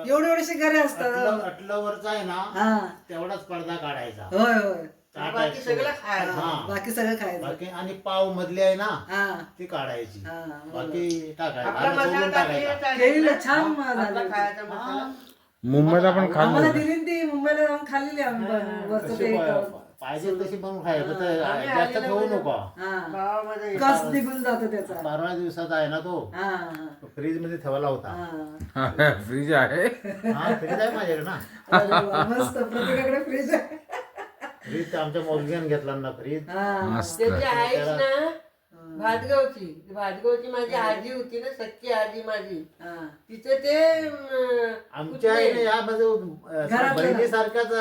एवढे एवढेशे घरे असतात. अटलवरचा आहे ना हा तेवढाच पडदा काढायचा. होय होय बाकी सगळं खायचं. हा, बाकी सगळं खायचं. बाकी आणि पाव मधली आहे ना हा ती काढायची. हा, बाकी टाकायचं आपला आणि मसाला सोलून टाकलेला टाकायचा. चालेल ना? छान आपला झालं. खायचा मसाला. मुंबईला पण आम्हाला खाल्लं. दिली ना ती मुंबईला जाऊन खाल्लेली आम्ही पण. वरचं कशी ते पाहिजे तशी बनवून खायचं फक्त आम्ही जास्त आलेलो ठेवू म्हणजे- नको. हा गावामध्ये कस निघून जातो त्याचा. 12 दिवसाचा आहे ना तो हा फ्रीज मध्ये ठेवला होता. हा फ्रीज आहे. हा फ्रीज आहे माझ्याकडे ना. अरे वा, मस्त प्रत्येकाकडे फ्रीज आहे. फ्रीज आमच्या मोलगीने घेतला ना फ्रीज. हा मस्त. त्याची आईच ना भातगावची माझी आजी होती ना, सख्खी आजी माझी. हा तिचं ते आमच्या आईने यामध्ये घरातलं बहिणी सारख्याच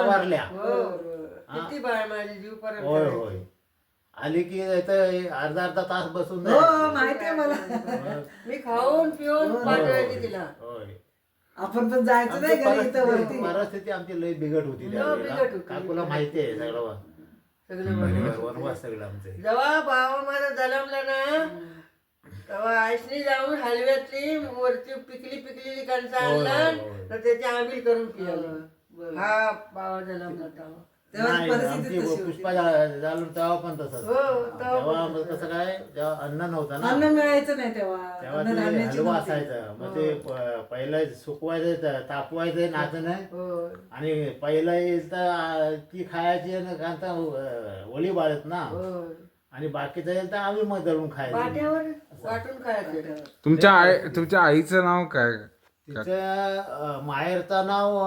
वारल्या. हो. किती बाळ माझी जीव होय परत होय. आली की इथं अर्धा अर्धा तास बसून हो जायची. माहितीये मला. मी खाऊन पिऊन पाठवायची तिला. होय. आपण पण जायचं नाही आमची घरी इथं वरती. परिस्थिती आमची लई बिघट होती लई त्यावेळेला. बिकट होती. काकूला माहिती आहे सगळं सगळं बरोबर. वनवास सगळं आमचे. जेव्हा भावा माझा जन्मला ना तेव्हा आईसनी जाऊन हलव्यातली वरची पिकलेली कणसं आणलं होय. तर त्याची आंबील करून पियाली. बरं. हा भावा जन्मला तेव्हा. तेव्हा नाही, परिस्थिती आमची तशी होती. पुष्पा झालं तेव्हा पण तसंच. हो, तेव्हा तेव्हा मग कसं काय जेव्हा अन्न नव्हतं ना अन्न मिळायचं नाही तेव्हा. तेव्हा अन्न ते धान्याची हलवा नव्हती. असायचं. मग ते पहिलं सुकवायचं तापवायचं नाचणं हो. आणि पहिलं तर ती खायची आणि कांता ओली बाळत ना हो. आणि बाकीचं येईल तर आम्ही मग दळून खायचं. पाट्यावर वाटून खायचं. तुमच्या आईचं नाव काय? तिचं माहेरचं नाव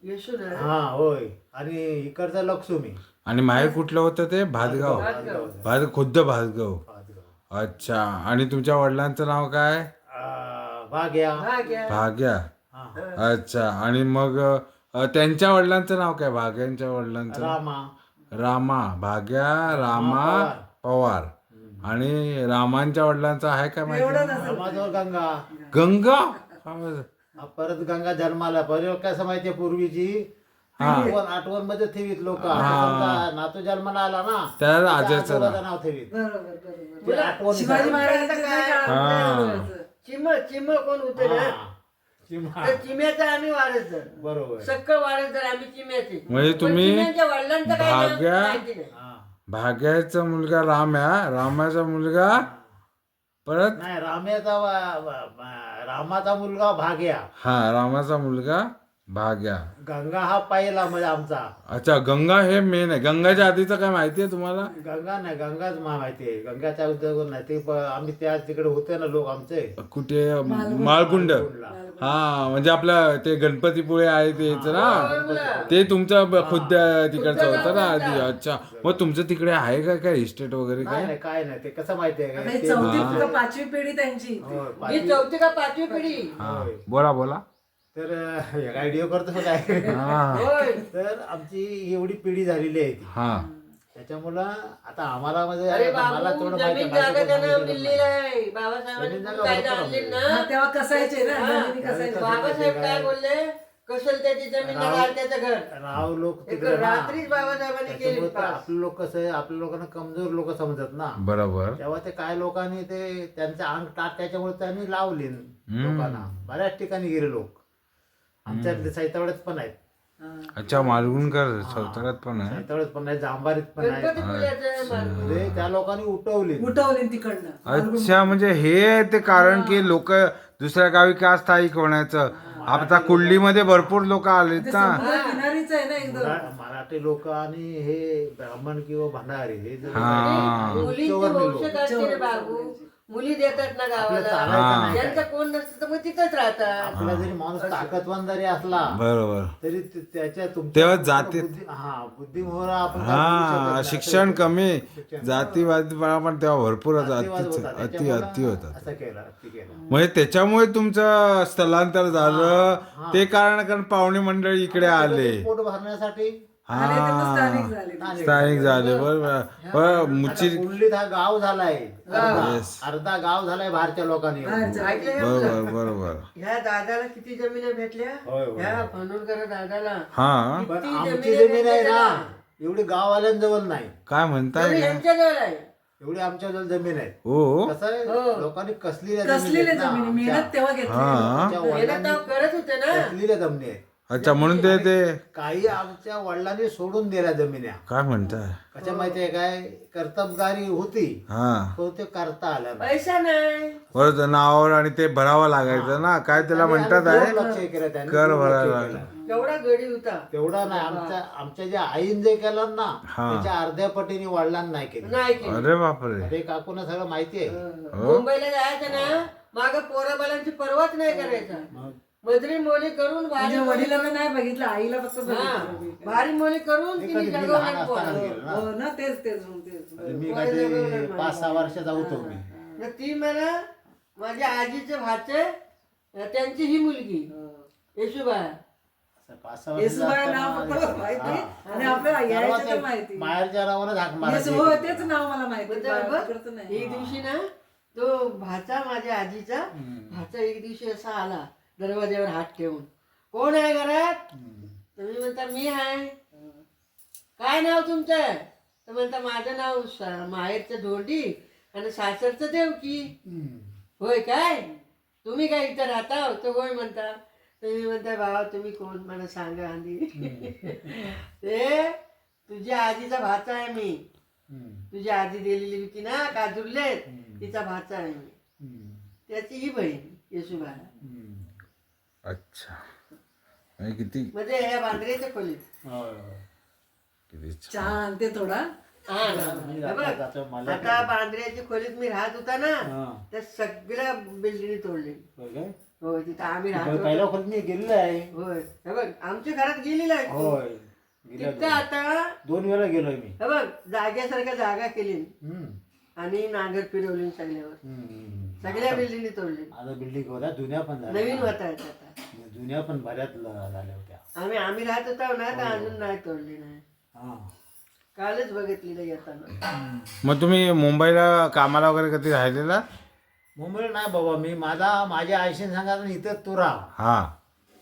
येशू ना. हा होय आणि इकडचं लक्ष्मी. आणि माहेर कुठलं होतं ते? भातगाव. खुद्द भातगाव. अच्छा. आणि तुमच्या वडिलांचं नाव काय? भाग्या. भाग्या. भाग्या. हा. अच्छा. आणि मग त्यांच्या वडिलांचं नाव काय? भाग्यांच्या वडिलांचं? रामा. रामा. भाग्या रामा पवार. आणि रामांच्या वडिलांचं आहे का माहिती? एवढं नसेल. रामाजवळ गंगा. गंगा. परत गंगा जन्माला परत कसं माहितीये पूर्वीची हा. आठवण मध्ये ठेवीत लोक. हा. नातू जन्माला आला ना त्याला आज्याचं आजोबाचं नाव. नाव ठेवीत. बरोबर बरोबर. ते आठवण शिवाजी महाराजांच्या हा. चिम कोण होते ना तर चिम्याचं आम्ही वारस बरोबर. सक्क वारस आम्ही चिम्याचे. म्हणजे पण तुम्ही चिम्यांच्या वडिलांचं काय नाव भाग्या- माहिती नाही. हा. भाग्याचा मुलगा राम्या. रामाचा मुलगा परत. नाही रामाचा मुलगा भाग्या. हा. रामाचा मुलगा भाग्या. गंगा हा पहिला म्हणजे आमचा. अच्छा. गंगा हे मेन आहे. गंगाच्या आधीचं काय माहितीये तुम्हाला? गंगा नाही गंगाच माहिती आहे. गंगाच्या उद्योग नाही ते आम्ही त्या तिकडे होते ना लोक आमचे. कुठे? माळकुंड. हा. म्हणजे आपलं ते गणपतीपुळे आहे तेच ना. ते तुमचं खुद्द तिकडचं होतं ना आधी. अच्छा. मग तुमचं तिकडे आहे का काय इस्टेट वगैरे नाही काय? नाही काय नाही ते कसं माहितीये आता का ही ते- चौथी का पाचवी पिढी त्यांची. होय, ही पाचवी- चौथी का पाचवी पिढी. हा. बोला. तर आयडिओ करतो काय हा. होय. तर आमची एवढी पिढी झालेली आहे ती. हा. त्याच्यामुळं आता आम्हाला म्हणजे अरे मला बाबू थोडं जमीन माहिती जागा त्यांना आहे. दिलेला आहे. जमीन बाबासाहेबांनी जागा कायदा भरपूर आणले आहे. हा, ना. तेव्हा कसायचे ना हा. जमिनी कसायच्या. बाबासाहेब काय बोलले कसल त्याची जमीन त्याचं घर. राव लोक एक तिकडे ना. रात्रीच बाबासाहेबांनी केली त्याच्यामुळे तर पास. आपलं लोक कसं आहे आपल्या लोकांना कमजोर लोक समजत ना. बरोबर. तेव्हा ते काय लोकांनी ते त्यांचं अंग टाक त्याच्यामुळे त्यांनी लावले लोकांना. बऱ्याच ठिकाणी गेले लोक. आमच्यातले सैतावड्यात पण आहेत. अच्छा. मालगुणकर सौतारात पण आहे. सैतावड्यात पण आहेत जांभारीत पण आहेत. गणपती पूजाचं म्हणजे त्या लोकांनी उठवली. उठवली तिकडनं. अच्छा. म्हणजे हे ते कारण की लोक दुसऱ्या गावी का स्थायिक होण्याचं. आता कुर्लीमध्ये भरपूर लोक आलेत ते ना. समुद्र किनारीच आहे ना एकदम. मराठी लोक आणि हे ब्राह्मण किंवा भंडारी हे जे हा. मुलींची उच्चवर्णीय लोक. वंश असते रे बाबू. मुली देतात ना आपलं गावाला. चालायचं नाही काय. ज्यांचं कोण नसतं तर मग तिथंच राहतात. आपला जरी माणूस ताकदवान जरी असला बरोबर. तरी त्याच्या तेव्हा जाती- बुद्धिमोहरा आपण काय बोलू शकत हा. नाही. शिक्षण कमी. शिक्षण. जातीवादीपणा पण तेव्हा भरपूरच जातीवाद होता. अति त्याच्यामुळं होतात. असं केलं अति केलं. म्हणजे त्याच्यामुळे तुमचं स्थलांतर झालं. ते कारण पाहुणे मंडळी इकडे आले. पोट भरण्यासाठी आणि त्यांना हा. स्थानिक झाले. स्थानिक झाले. बरोबर. मुची. कुंडलीत हा गाव झालाय. Yes. अर्धा गाव झालाय बाहेरच्या लोकांनी. ऐकलं का? बरोबर. बरोबर. ह्या दादाला किती जमिनी भेटल्या. होय, होय. ह्या फनुलकर दादाला हा. पण किती आमची जमिनी जमीन आहे भेटल्या ना त्याला. एवढी गाववाल्यांजवळ नाही. काय म्हणताय जमीन का? यांच्याजवळ आहे. एवढी आमच्याजवळ जमीन आहे. हो कसं आहे हो. लोकांनी कसलेल्या कसलेल्या आहेत ना, जमिनी मेहनत तेव्हा घेतली हा आमच्या मेहनत वडिलांनी तेव्हा करत होते ना. कसलेल्या जमिनी आहेत. अच्छा म्हणून ते काही आमच्या वडिलांनी सोडून दिल्या जमिन्या. काय म्हणताय कशा माहितीये काय कर्तबगारी होती हा तो ते करता आल्या नाही. पैसा नाही. बरोबर नावावर आणि ते भरावं लागायचं ना काय त्याला आणि म्हणतात आम्ही आहे दुर्लक्ष केलं त्यांनी, कर दुर्लक्ष भरायला केलं. केवढा गडी होता. तेवढा नाही आमच्या ज्या आईन जे केलं ना हा. त्याच्या अर्ध्या पटीने वडिलांना नाही केलं. नाही केलं. अरे बापरे ते काकूना सगळं माहिती आहे. मुंबईला जायचं ना माग पोराबालांची परवाच नाही करायचा. मग मजरी मोली करून भारी म्हणजे वडिलांना नाही बघितलं आईला फक्त हा, बघितलं. भारी मोली करून ते तिने कधी मी लहान जगवलं असताना पोरं. गेलो ना. हो ना तेच मी कधी 5-6 वर्षाचा होतो मी. न ती म्हणा माझ्या आजीचे भाचे त्यांची ही मुलगी येशूबाई. असं 5-6 येसुबाई वर्षाचा नाव फक्त असताना माहिती हा. आणि आपल्याला यायचं तर परवा माहिती ते बाहेरच्या नावानं हाक मारायची. येस, हो तेच नाव मला माहिती म्हणजे तिकडचं नाही. एक दिवशी ना तो भाचा माझ्या आजीचा भाचा एक दिवशी असा आला दरवाज्यावर हात ठेवून, कोण आहे घरात? तुम्ही म्हणता मी आहे. काय नाव तुमचं? तर म्हणता माझं नाव माहेरचं धोंडी आणि सासरचं देवकी. होय काय तुम्ही काय इथं राहता? तो होय म्हणता. तुम्ही म्हणता बाबा तुम्ही कोण मला सांगा आधी. ते तुझ्या आजीचा भाचा आहे मी. तुझ्या आजी दिलेली होती ना काजूरले तिचा भाचा आहे मी. त्याची ही बहीण येशूबाई. अच्छा म्हणजे किती म्हणजे ह्या बांद्रेच्या खोलीत. किती छान. छान ते थोडा हा ना. हे बघ, आता बांद्र्याच्या खोलीत मी राहत होता ना त्या सगळ्या बिल्डिंग तोडली. होय तिथं आम्ही राहतो. पहिला खोलीत मी गेलेलो आहे. होय हे बघ आमच्या घरात गेलेला आहे तो. होय तिथं आता 2 वेळा गेलोय मी. हे बघ जाग्यासारख्या जागा केली आणि नांगर फिरवली सगळ्यावर. सगळ्या बिल्डिंग तोडली. आता बिल्डिंग होत्या जुन्या पण झाल्या. नवीन होता येत आता. जुन्या पण बऱ्याच झाल्या होत्या. आम्ही राहत होतो ना तर अजून नाही तोडली नाही. हा. कालच बघितली नाही येताना. मग तुम्ही मुंबईला कामाला वगैरे कधी राहिलेला मुंबईला नाही बाबा मी माझ्या आईशीने सांगायचं इथं तू राहा. हा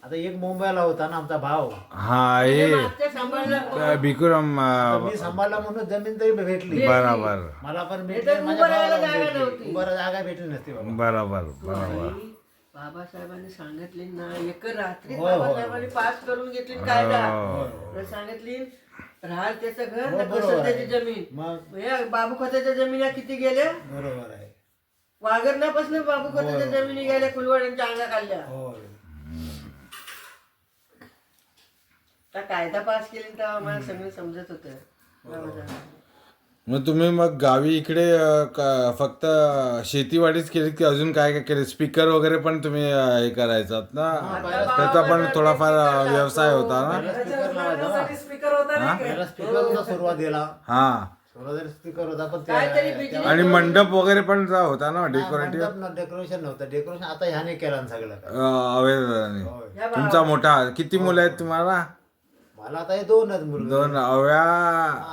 आता एक मुंबईला होता ना आमचा भाव. हा हे मागच्या सांभाळला भिकुराम तर मी सांभाळला म्हणून जमीन तरी भेटली. बरोबर मला पण इथं भेटली, माझ्या उभं राहायला भावाला जागा भेटली. नव्हती. उभं राहायला जागा भेटली नसती बाबा. बरोबर बाबासाहेबांनी सांगितले ना एक रात्री होय, होय. बाबासाहेबांनी पास करून घेतली कायदा. तर सांगितली राहाल त्याचं घर हो, ना बरोबर कसं आहे. त्याची जमीन. मग हे बाबू खोत्याच्या जमिनी किती गेल्या? बरोबर आहे. वागरण्यापासून बाबू खोत्याच्या जमिनी गेल्या कुलवाड्यांच्या अंगा काढल्या. होय. त्या कायदा पास केली तेव्हा मला सगळं समजत होतं. मग तुम्ही मग गावी इकडे फक्त शेतीवाडीच केली की अजून काय काय केले स्पीकर वगैरे पण तुम्ही हे करायचात ना त्याचा पण थोडाफार व्यवसाय होता ना त्याच्या स्पीकर होता नाही का? पहिला स्पीकरचा सुरुवातीला हा स्पीकर होता पण काहीतरी बिजली आणि मंडप वगैरे पण होता ना डेकोरेटिव्ह डेकोरेशन नव्हतं. डेकोरेशन आता ह्याने केलं ना सगळं काय. अवेदाने होय. तुमचा मोठा किती मुलं आहेत तुम्हाला मला आता हे 2च मुलं. 2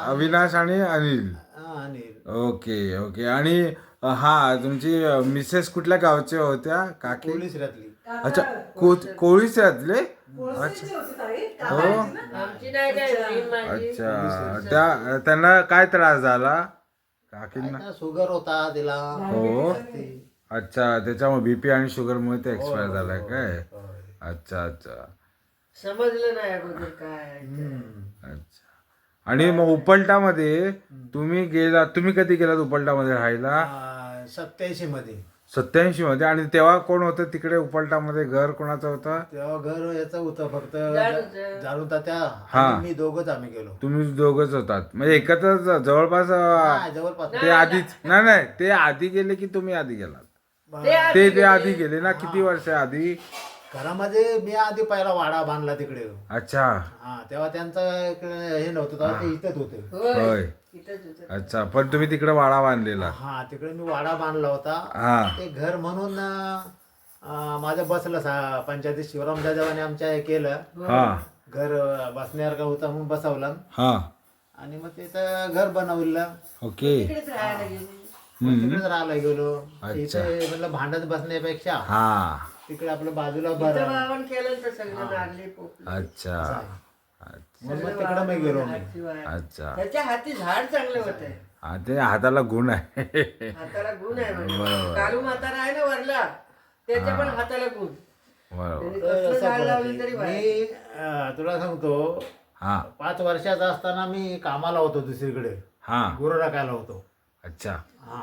अविनाश आणि अनिल. आणि ओके ओके आणि हा तुमची मिसेस कुठल्या गावच्या होत्या काकी पोलीस राहतली. अच्छा कोळीच्यातले पोळसरीची होती ताई. हो आमची नाही काय बहीण माझी. अच्छा त्यांना काय त्रास झाला काकींना आता शुगर होता तिला. हो अच्छा त्याच्यामुळे बीपी आणि शुगरमुळे ते एक्सपायर झालाय काय होय. अच्छा अच्छा समजलं नाही अगोदर काय. अच्छा आणि मग उपल्टामध्ये तुम्ही कधी गेलात उपल्टामध्ये राहायला 87 मध्ये. 87 मध्ये आणि तेव्हा कोण होतं तिकडे उपल्टामध्ये घर कोणाचं होतं तेव्हा घर याचं होतं फक्त जाणूचं. जाणून त्या हा. आणि मी दोघंच आम्ही गेलो. तुम्ही दोघच होतात म्हणजे एकत्र जवळपास हा, जवळपास ते आधीच नाही ते आधी गेले की तुम्ही आधी गेलात ते आधी गेले ना किती वर्ष आधी घरामध्ये मी आधी पहिला वाडा बांधला तिकडे. अच्छा हा तेव्हा त्यांचं इकडे हे नव्हतं तेव्हा ते इथंच होते. होय इथंच होतं. अच्छा पण तुम्ही तिकडे वाडा बांधलेला हा तिकडे मी वाडा बांधला होता. हा ते घर म्हणून माझं बसलं पंचायतीत शिवराम जाधवाने आमच्या हे केलं. हा घर बसण्यासारखं होतं म्हणून बसवलं हा आणि मग तिथं घर बनवलं. ओके तिकडेच राहायला गेली. तिकडेच राहायला गेलो. अच्छा. इथे म्हणलं भांडत बसण्यापेक्षा हा तिकडे आपलं बाजूला इथं बरं. बाबांनी केलं तर सगळं नारळी पोपली. अच्छा मग तिकडे मी गेलो मी. हातची वाट. अच्छा त्याच्या हाती झाड चांगलं होतं. हा ते हाताला गुण आहे. हाताला गुण आहे म्हणजे कालू म्हातारा आहे ना वरला त्याच्या पण हाताला गुण. बरोबर. त्याने कसलं झाड लावलं तरी बाहेर. मी तुला सांगतो हा 5 वर्षाचा असताना मी कामाला होतो दुसरीकडे, हा गुरं राखायला होतो. अच्छा हा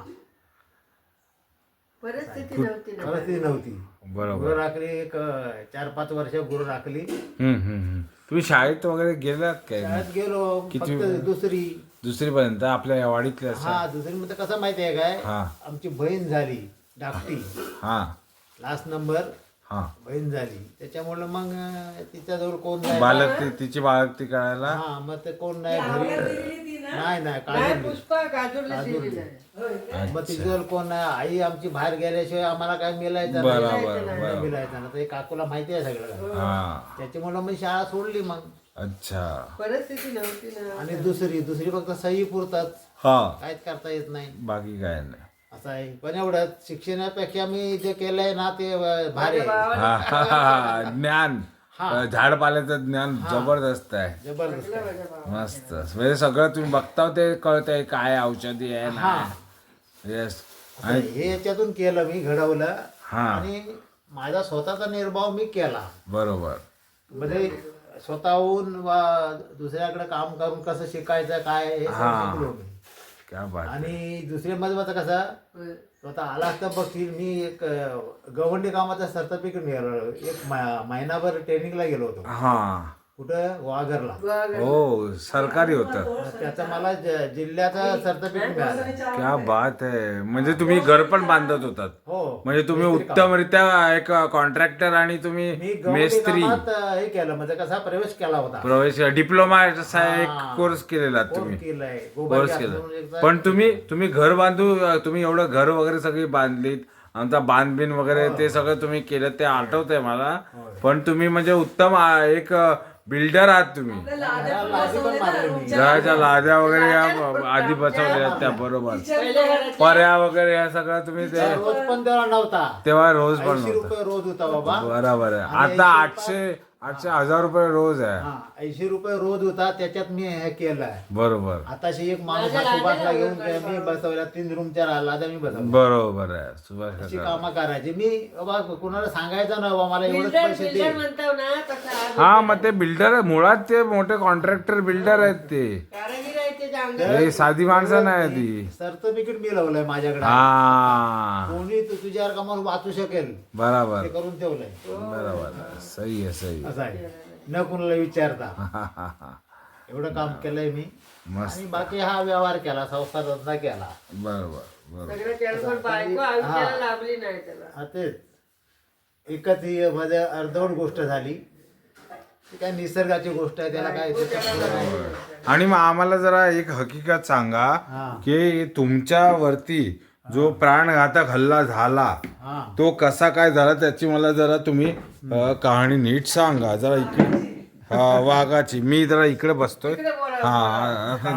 परिस्थिती नव्हती ना. परिस्थिती नव्हती. बरोबर. गुरं राखली एक 4-5 वर्ष गुरं राखली. तुम्ही शाळेत वगैरे गेलात काय शाळेत गेलो किती- फक्त दुसरी. दुसरीपर्यंत आपल्या या वाडीतल्या हा दुसरी मध्ये कसं माहिती आहे काय, हा आमची बहीण झाली धाकटी, हा लास्ट नंबर हा बहीण झाली. त्याच्यामुळे मग तिच्याजवळ कोण नाही. तिची बाळगती करायला. हा मग ते कोण नाही घरी. नाही नाही काढून पुष्पा काजूरला दिलेलं आहे. मग तिच्याजवळ कोण नाही. आई आमची बाहेर गेल्याशिवाय आम्हाला काय मिळायचं बरोबर नाही. मिळायचं ना. ते काकूला माहिती आहे सगळं. हा त्याच्यामुळे मी शाळा सोडली मग. अच्छा परिस्थिती नव्हती ना. आणि दुसरी फक्त सही पुरतात, हा काहीच करता येत नाही बाकी काय नाही. असं आहे. पण एवढं शिक्षणापेक्षा मी जे केलंय ना ते भारी आहे. हा, हा, हा, ज्ञान झाडपाल्याचं ज्ञान जबरदस्त आहे. जबरदस्त आहे. मस्त म्हणजे सगळं तुम्ही बघता ते कळतंय काय औषधी आहे ना. येस. असं हे याच्यातून केलं मी, घडवलं. हा आणि माझा स्वतःचा निर्भाव मी केला. बरोबर. म्हणजे स्वतःहून वा दुसऱ्याकडे काम करून कसं शिकायचं काय हे सगळं शिकलो मी. क्या बात. आणि दुसऱ्या मध्ये कसं स्वतः आला असता बघतील. मी एक गव्हर्नमेंट कामाचं सर्टिफिकेट मिळालं. एक महिनाभर ट्रेनिंगला गेलो होतो. हा कुठं वाघरला. हो सरकारी होतं. त्याचं मला जिल्ह्याचं सर्टिफिकेट मिळालं. क्या बात आहे. म्हणजे तुम्ही घर पण बांधत होतात. हो म्हणजे तुम्ही उत्तमरित्या एक कॉन्ट्रॅक्टर आणि तुम्ही मी गव्हर्नमेंट मेस्त्री कामात हे केलं म्हणजे कसा प्रवेश केला होता. प्रवेश डिप्लोमा एक कोर्स केलेला तुम्ही. केलाय कोर्स केला. पण तुम्ही घर बांधू तुम्ही एवढं घर वगैरे सगळी बांधलीत. आमचा बांधबीन वगैरे ते सगळं तुम्ही केलं ते आठवतंय मला. पण तुम्ही म्हणजे उत्तम एक बिल्डर आहात तुम्ही. घराच्या लाद्या वगैरे या आधी बसवलेल्या त्या बरोबर. पर्या वगैरे या सगळं तुम्ही ते रोज पण तेव्हा नव्हता. तेव्हा रोज पण 80 नव्हता. रुपये रोज होता बाबा. बरोबर आहे. आता 800 1000 रुपये रोज आहे. हा 80 रुपये रोज होता. त्याच्यात मी हे केलंय. बरोबर आताशी एक माणूस सुभाषला घेऊन मी बसवला. 3 रूमच्या लाद्या मी बसवल्या. बरोबर आहे. सुभाष अशी काका. कामं करायची. मी बाबा कुणाला सांगायचं ना बाबा मला एवढेच बिल्डर पैसे बिल्डर दे. म्हणतो ना तसं आज हा मग ते बिल्डर मुळात ते मोठे कॉन्ट्रॅक्टर बिल्डर आहेत ते. कारागीर आहे त्याच्या अंगात. हे साधी माणसं नाही ती. सर्टिफिकेट मिळवलंय माझ्याकडे. हा कोणी तुझ्यावर कामावर वाचू शकेल बरोबर ते करून ठेवलंय. बरोबर. सही आहे सही. असं आहे. न कुणाला विचारता एवढं काम केलंय मी. मस्त. आणि बाकी हा व्यवहार केला, संसार धंदा केला. बरोबर. सगळं केलं पण बायको आयुष्याला लाभली नाही त्याला. हा तेच एकच ही मध्ये अर्धवट गोष्ट झाली. ती काय निसर्गाची गोष्ट आहे. त्याला काय आणि मग आम्हाला जरा एक हकीकत सांगा हा. की तुमच्या वरती जो प्राणघातक हल्ला झाला हा तो कसा काय झाला त्याची मला जरा तुम्ही कहाणी नीट सांगा जरा. इकडे वाघाची मी जरा इकडे बसतोय. इकडे बोला. हा